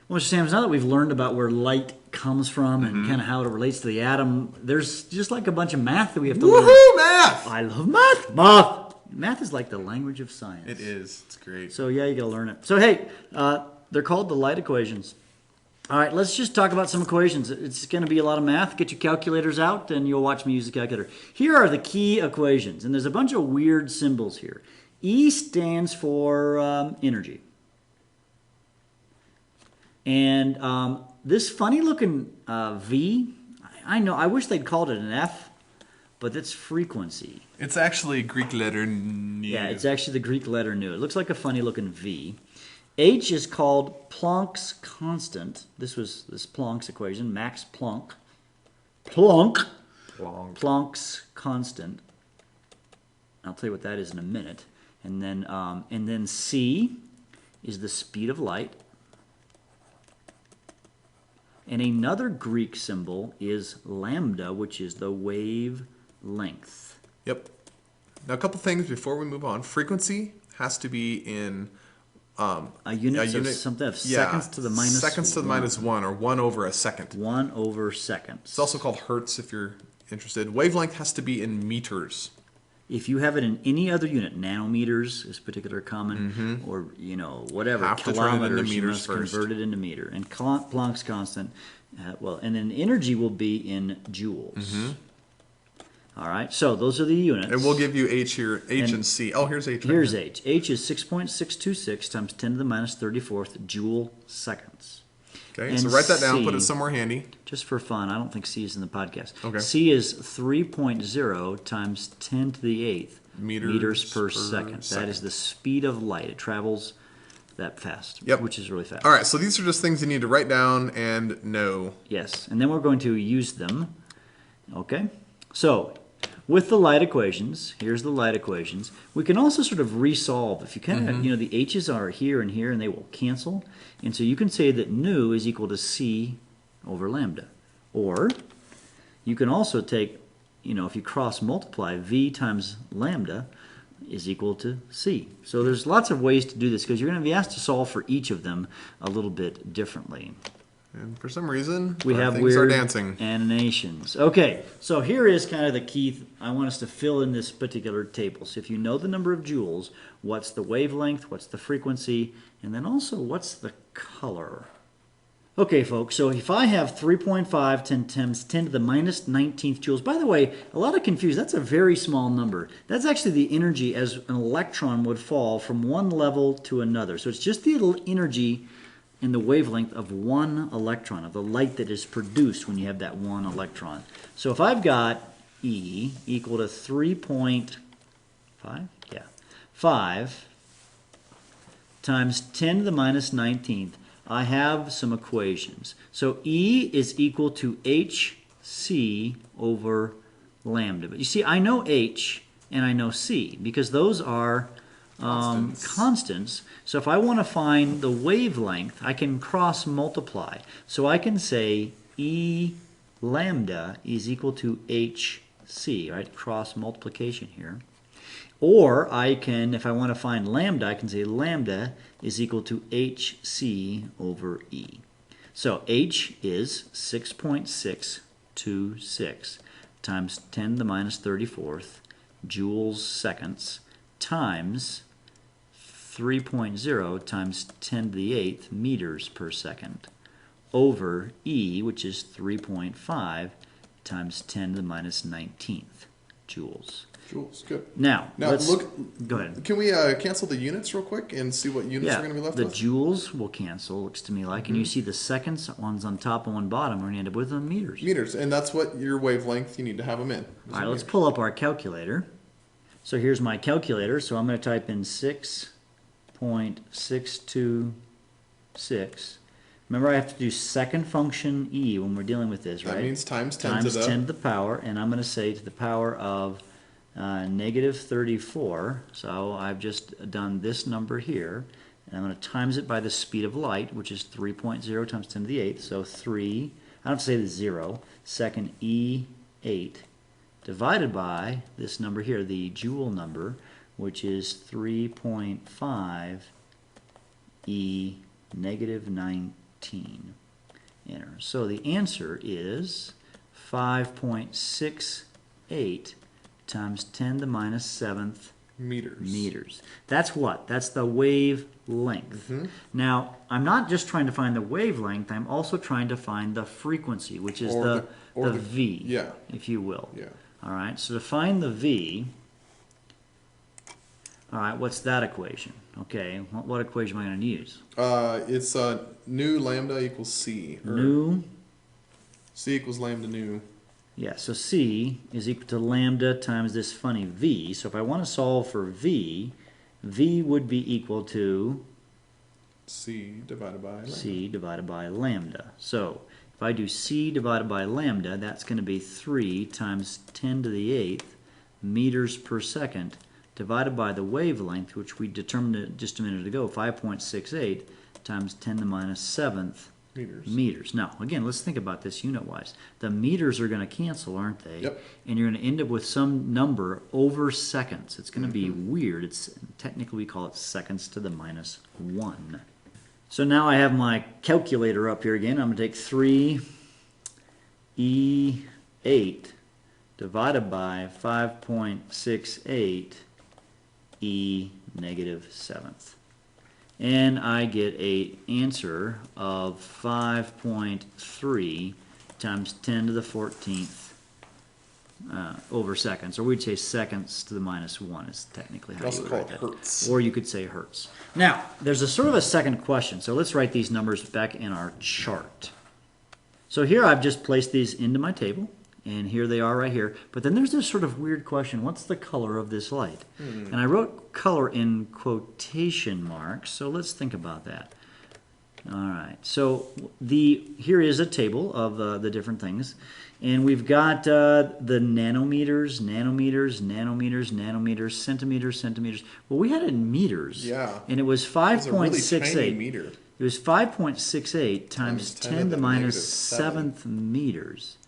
Well, Sam, now that we've learned about where light comes from and kind of how it relates to the atom, there's just like a bunch of math that we have to learn. Woohoo, math! I love math. Math is like the language of science. It is. It's great. So yeah, you got to learn it. So hey, they're called the light equations. All right, let's just talk about some equations. It's going to be a lot of math. Get your calculators out, and you'll watch me use the calculator. Here are the key equations, and there's a bunch of weird symbols here. E stands for energy. And this funny-looking V, I know, I wish they'd called it an F, but that's frequency. It's actually Greek letter nu. Yeah, it's actually the Greek letter nu. It looks like a funny-looking V. H is called Planck's constant. This was this Planck's equation, Max Planck. Planck's constant. I'll tell you what that is in a minute. And then C is the speed of light. And another Greek symbol is lambda, which is the wavelength. Yep. Now, a couple things before we move on. Frequency has to be in A unit of something of seconds to the minus seconds to the minus 1, or 1 over a second. 1 over seconds. It's also called hertz if you're interested. Wavelength has to be in meters. If you have it in any other unit, nanometers is particularly common, or whatever, Have to turn it into kilometers, you meters must first. convert it into meter. And Planck's constant, and then energy will be in joules. All right, so those are the units. And we'll give you H here, H and C. Oh, here's H. Here's right here. H. H is 6.626 times 10 to the minus 34th joule seconds. Okay, And so write that down, C, put it somewhere handy. just for fun, I don't think C is in the podcast. Okay. C is 3.0 times 10 to the 8th Meters per per second. That second. is the speed of light. It travels that fast, Yep. which is really fast. All right, so these are just things you need to write down and know. Yes, and then we're going to use them. Okay, so with the light equations, here's the light equations. We can also sort of resolve. If you kind of, the H's are here and here, and they will cancel. And so you can say that nu is equal to C over lambda. Or you can also take, if you cross multiply, V times lambda is equal to C. So there's lots of ways to do this because you're going to be asked to solve for each of them a little bit differently. And for some reason, We our have things weird are dancing. animations. Okay, so here is kind of the key. I want us to fill in this particular table. So if you know the number of joules, what's the wavelength, what's the frequency, and then also what's the color? Okay, folks, so if I have 3.5 times 10 to the minus 19th joules, by the way, a lot of confusion, that's a very small number. That's actually the energy as an electron would fall from one level to another. So it's just the energy in the wavelength of one electron, of the light that is produced when you have that one electron. So if I've got E equal to 3.5, 5 times 10 to the minus 19th, I have some equations. So E is equal to HC over lambda. But you see, I know H and I know C because those are constants. So if I want to find the wavelength, I can cross multiply. So I can say E lambda is equal to HC, right? Cross multiplication here. Or I can, if I want to find lambda, I can say lambda is equal to HC over E. So H is 6.626 times 10 to the minus 34th joules seconds times 3.0 times 10 to the 8th meters per second over E, which is 3.5 times 10 to the minus 19th joules. Joules, good. Now let's look. Go ahead. Can we cancel the units real quick and see what units are going to be left the with? joules will cancel, looks to me like, and you see the seconds, one's on top and one bottom, we're going to end up with meters. Meters, and that's what your wavelength, you need to have them in. All right, let's pull up our calculator. So here's my calculator, so I'm going to type in 6.626. Remember, I have to do second function E when we're dealing with this, right? That means times 10 times to the... 10 to the power, and I'm going to say to the power of negative 34. So I've just done this number here, and I'm going to times it by the speed of light, which is 3.0 times 10 to the 8th. So 3, I don't have to say the 0, second E8, divided by this number here, the joule number, which is 3.5 E negative 19. 14. Enter. So the answer is 5.68 times 10 to the minus 7th meters. That's what? That's the wavelength. Now, I'm not just trying to find the wavelength, I'm also trying to find the frequency, which is the V, yeah. if you will. Yeah. All right, so to find the V, all right, what's that equation? Okay, what equation am I going to use? It's nu lambda equals C. Nu. C equals lambda nu. Yeah, so C is equal to lambda times this funny V. So if I want to solve for V, V would be equal to C divided by lambda. C divided by lambda. So if I do C divided by lambda, that's going to be 3 times 10 to the 8th meters per second divided by the wavelength, which we determined just a minute ago, 5.68 times 10 to the minus 7th meters. Now, again, let's think about this unit-wise. The meters are going to cancel, aren't they? Yep. And you're going to end up with some number over seconds. It's going to be weird. It's technically, we call it seconds to the minus 1. So now I have my calculator up here again. I'm going to take 3E8 divided by 5.68 E negative 7th. And I get an answer of 5.3 times 10 to the 14th over seconds, or we'd say seconds to the minus 1 is technically how you would write that. Hertz. Or you could say hertz. Now, there's a sort of a second question, so let's write these numbers back in our chart. So here I've just placed these into my table, and here they are right here. But then there's this sort of weird question, what's the color of this light? And I wrote color in quotation marks, so let's think about that. All right, so here is a table of the different things. And we've got the nanometers, centimeters. Well, we had it in meters. Yeah. And it was 5.68. It's a really tiny meter. It was 5.68 times 10 to the minus -7. 7th meters.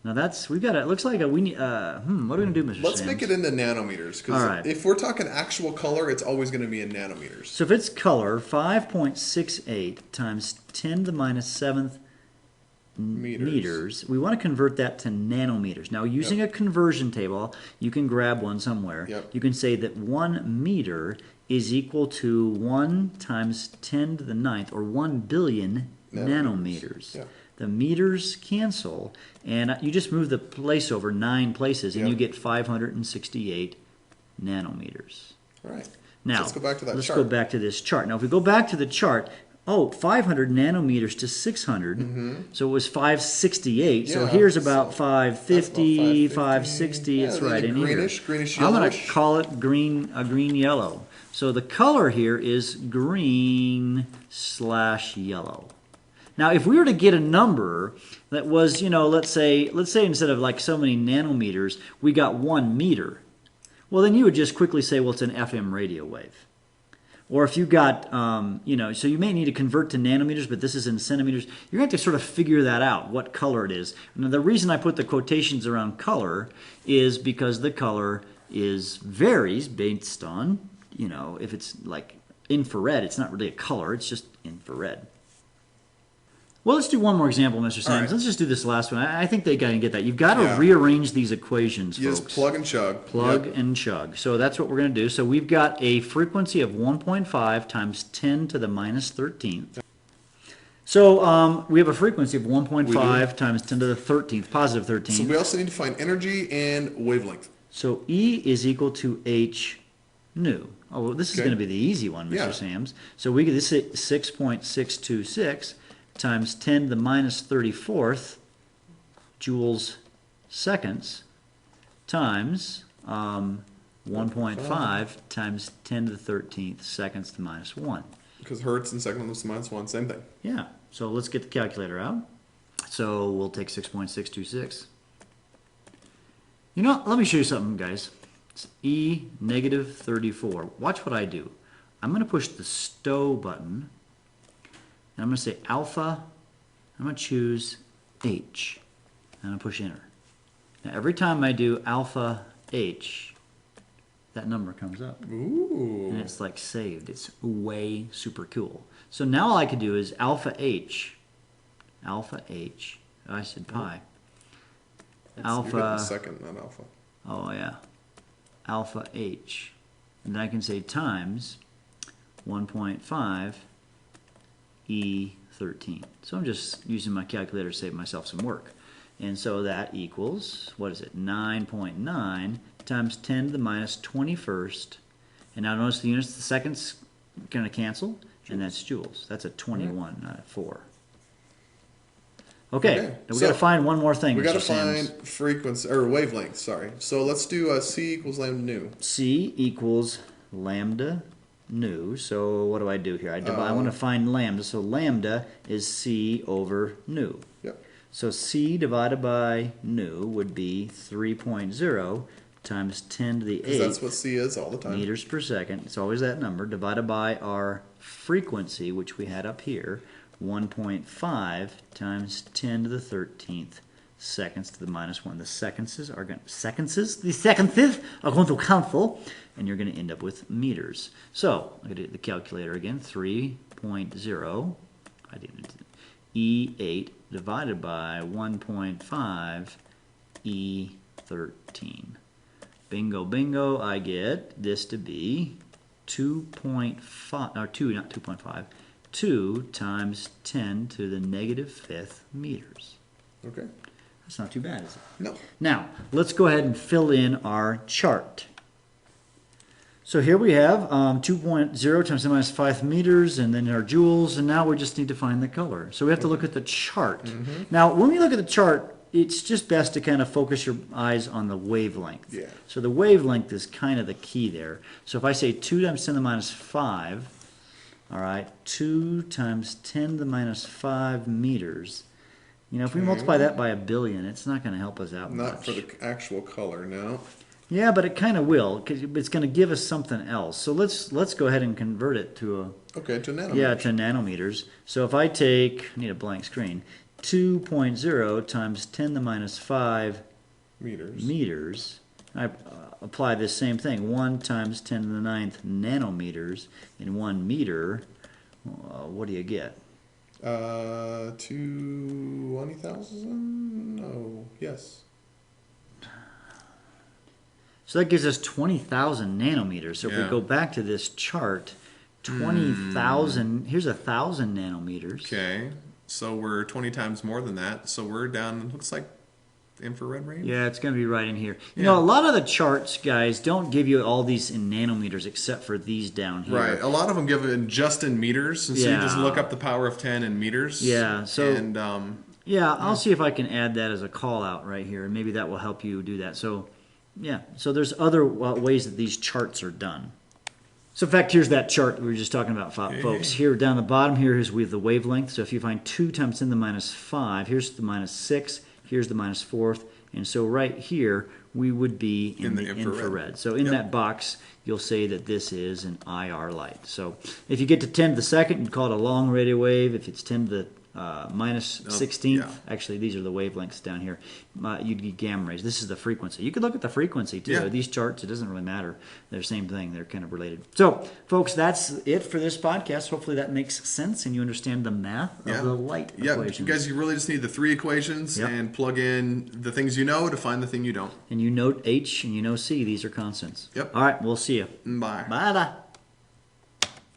Now we've got it looks like we need, what are we going to do, Mr. Let's Sams? make it into nanometers, because All right. if we're talking actual color, it's always going to be in nanometers. So if it's color, 5.68 times 10 to the minus 7th meters, we want to convert that to nanometers. Now, using a conversion table, you can grab one somewhere. Yep. You can say that 1 meter is equal to 1 times 10 to the 9th, or 1 billion nanometers. Yeah. The meters cancel, and you just move the place over 9 places, and you get 568 nanometers. All right. Now, let's go back to that let's chart. go back to this chart. Now, if we go back to the chart, 500 nanometers to 600, so it was 568. So Yeah, here's about so 550, that's about 560. Yeah, It's then right in greenish here. I'm yellowish. going to call it green-yellow. So the color here is green/yellow. Now, if we were to get a number that was, let's say instead of like so many nanometers, we got 1 meter. Well, then you would just quickly say, well, it's an FM radio wave. Or if you got, so you may need to convert to nanometers, but this is in centimeters. You're going to have to sort of figure that out, what color it is. Now, the reason I put the quotations around color is because the color varies based on, if it's like infrared, it's not really a color, it's just infrared. Well, let's do one more example, Mr. Sams. right. Let's just do this last one. I think they got to get that. You've got to Yeah. rearrange these equations, You folks. just plug and chug. Plug Yep. and chug. So that's what we're going to do. So we've got a frequency of 1.5 times 10 to the minus 13th. So we have a frequency of 1.5 times 10 to the 13th, positive 13th. So we also need to find energy and wavelength. So E is equal to H nu. Oh, well, this is Okay. going to be the easy one, Mr. Yeah. Sams. So we get this 6.626 times 10 to the minus 34th joules seconds times 1.5 times 10 to the 13th seconds to minus 1. Because hertz and seconds to minus 1, same thing. Yeah, so let's get the calculator out. So we'll take 6.626. Let me show you something, guys. It's E negative 34. Watch what I do. I'm going to push the stow button, and I'm going to say alpha. I'm going to choose H, and I'm going to push enter. Now, every time I do alpha H, that number comes up. Ooh. And it's like saved. It's way super cool. So now all I could do is alpha H. I said pi. You're hitting the Alpha. second, not alpha. Oh yeah. Alpha H. And then I can say times 1.5 E13. So I'm just using my calculator to save myself some work. And so that equals, what is it, 9.9 times 10 to the minus 21st. And now notice the units, the seconds going to cancel, and that's joules. That's a 21, not a 4. Okay, now we got to find one more thing. We got to Mr. Sims. find frequency, or wavelength, sorry. So let's do C equals lambda nu. C equals lambda nu. So what do I do here? I want to find lambda. So lambda is C over nu. Yep. So C divided by nu would be 3.0 times 10 to the 8th. That's what C is all the time. Meters per second. It's always that number divided by our frequency, which we had up here, 1.5 times 10 to the 13th seconds to the minus 1. The seconds are going to cancel, and you're going to end up with meters. So I'm going to do the calculator again. 3.0. I did E8 divided by 1.5 E13. Bingo, bingo, I get this to be 2.5, or 2, not 2.5, 2 times 10 to the negative 5th meters. Okay. That's not too bad, is it? No. Now, let's go ahead and fill in our chart. So here we have 2.0 times 10 minus 5 meters, and then our joules, and now we just need to find the color. So we have to look at the chart. Mm-hmm. Now, when we look at the chart, it's just best to kind of focus your eyes on the wavelength. Yeah. So the wavelength is kind of the key there. So if I say 2 times 10 to the minus 5, all right, 2 times 10 to the minus 5 meters. You know, if we multiply that by 1 billion, it's not going to help us out much. Not for the actual color, no. Yeah, but it kind of will, because it's going to give us something else. So let's go ahead and convert it to a... Okay, to nanometers. Yeah, to nanometers. So if I take, I need a blank screen, 2.0 times 10 to the minus 5 meters, I apply this same thing, 1 times 10 to the 9th nanometers in 1 meter. What do you get? 20,000? No, yes. So that gives us 20,000 nanometers. So if we go back to this chart, 20,000, here's 1,000 nanometers. Okay, so we're 20 times more than that. So we're down, looks like infrared range? Yeah, it's going to be right in here. You know, a lot of the charts, guys, don't give you all these in nanometers except for these down here. Right. A lot of them give it just in meters, and so you just look up the power of 10 in meters. Yeah. So. And yeah, I'll see if I can add that as a call out right here, and maybe that will help you do that. So, yeah. So there's other ways that these charts are done. So in fact, here's that chart we were just talking about, folks. Here down the bottom here is with the wavelength. So if you find 2 times 10 to the minus 5, here's the minus 6, here's the minus 4th, and so right here we would be in the infrared. So in that box, you'll say that this is an IR light. So if you get to 10 to the second, you call it a long radio wave. If it's 10 to the minus 16th, actually these are the wavelengths down here, you'd get gamma rays. This is the frequency. You could look at the frequency too. These charts, it doesn't really matter. They're the same thing. They're kind of related. So folks, that's it for this podcast. Hopefully that makes sense and you understand the math of the light equations. Guys, you really just need the 3 equations and plug in the things you know to find the thing you don't. And you know H and you know C. These are constants. Yep. All right, we'll see you. Bye. Bye-bye.